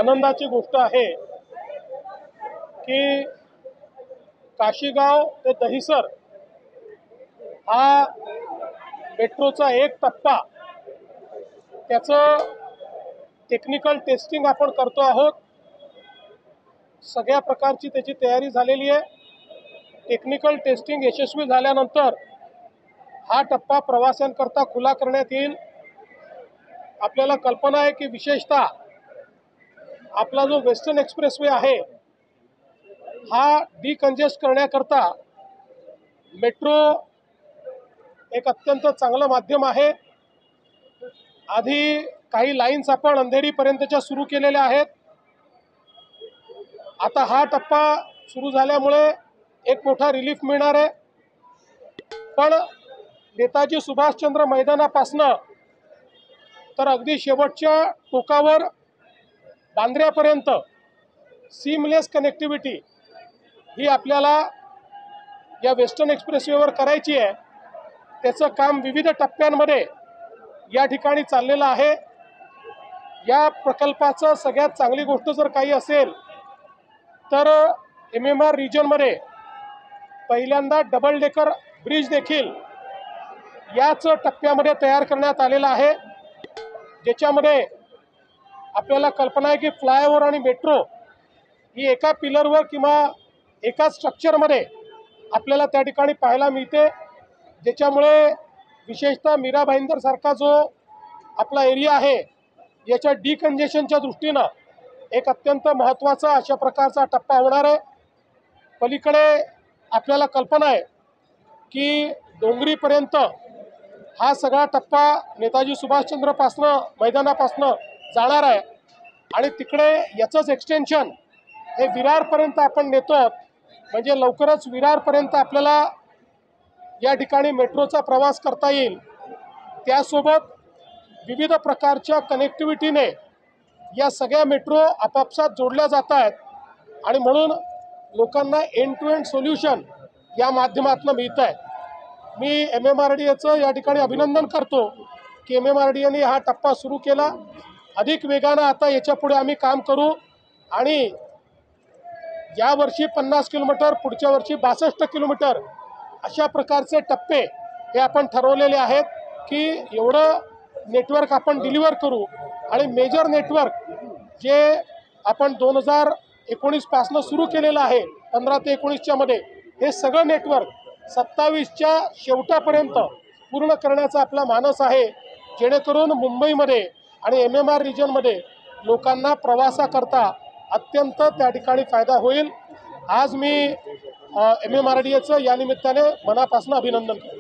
आनंदाची गोष्ट आहे की काशीगाव ते दहिसर हा मेट्रोचा एक टप्पा त्याचं टेक्निकल टेस्टिंग आपण करतो आहोत। सगळ्या प्रकारची त्याची तयारी झालेली आहे। टेक्निकल टेस्टिंग यशस्वी झाल्यानंतर हा टप्पा प्रवाशांकरता खुला करण्यात येईल। आपल्याला कल्पना आहे की विशेषतः आपला जो वेस्टर्न एक्सप्रेसवे आहे हा डिकंजेस्ट करण्याकरता मेट्रो एक अत्यंत चांगलं माध्यम आहे। आधी काही लाईन्स आपण अंधेरीपर्यंतच्या सुरू केलेल्या आहेत। आता हा टप्पा सुरू झाल्यामुळे एक मोठा रिलीफ मिळणार आहे। पण नेताजी सुभाषचंद्र मैदानापासनं तर अगदी शेवटच्या टोकावर बांद्र्यापर्यंत सीमलेस कनेक्टिव्हिटी ही आपल्याला या वेस्टर्न एक्सप्रेसवेवर करायची आहे। त्याचं काम विविध टप्प्यांमध्ये या ठिकाणी चाललेलं आहे। या प्रकल्पाचं सगळ्यात चांगली गोष्ट जर काही असेल तर MMR रिजनमध्ये पहिल्यांदा डबल डेकर ब्रिज देखील याच टप्प्यामध्ये तयार करण्यात आलेला आहे, ज्याच्यामध्ये आपल्याला कल्पना आहे की फ्लायओव्हर आणि मेट्रो ही एका पिलरवर किंवा एका स्ट्रक्चरमध्ये आपल्याला त्या ठिकाणी पाहायला मिळते, ज्याच्यामुळे विशेषतः मीरा भाईंदर सारखा जो आपला एरिया आहे याच्या डिकंजेशनच्या दृष्टीनं एक अत्यंत महत्त्वाचा अशा प्रकारचा टप्पा होणार आहे। पलीकडे आपल्याला कल्पना आहे की डोंगरीपर्यंत हा सगळा टप्पा नेताजी सुभाषचंद्रपासनं मैदानापासनं जाणार आहे आणि तिकडे याचंच एक्सटेन्शन हे विरारपर्यंत आपण नेतो। म्हणजे लवकरच विरारपर्यंत आपल्याला या ठिकाणी मेट्रोचा प्रवास करता येईल। त्यासोबत विविध प्रकारच्या कनेक्टिव्हिटीने या सगळ्या मेट्रो आपापसात जोडल्या जात आहेत आणि म्हणून लोकांना एंड टू एंड सोल्युशन या माध्यमातून मिळत आहे। मी MMRDAचं या ठिकाणी अभिनंदन करतो की MMRDAने हा टप्पा सुरू केला। अधिक वेगानं आता याच्या पुढे आम्ही काम करू आणि या वर्षी 50 किलोमीटर, पुढच्या वर्षी 62 किलोमीटर अशा प्रकारचे टप्पे हे आपण ठरवलेले आहेत की एवढं नेटवर्क आपण डिलिव्हर करू। आणि मेजर नेटवर्क जे आपण 2019 पासनं सुरू केलेलं आहे 15 ते 19च्या मध्ये, हे सगळं नेटवर्क 27च्या शेवटापर्यंत पूर्ण करण्याचा आपला मानस आहे, जेणेकरून मुंबईमध्ये आणि MMR रिजनमध्ये लोकांना प्रवासाकरता अत्यंत त्या ठिकाणी फायदा होईल। आज मी MMRDAचं या निमित्ताने मनापासून अभिनंदन करतो।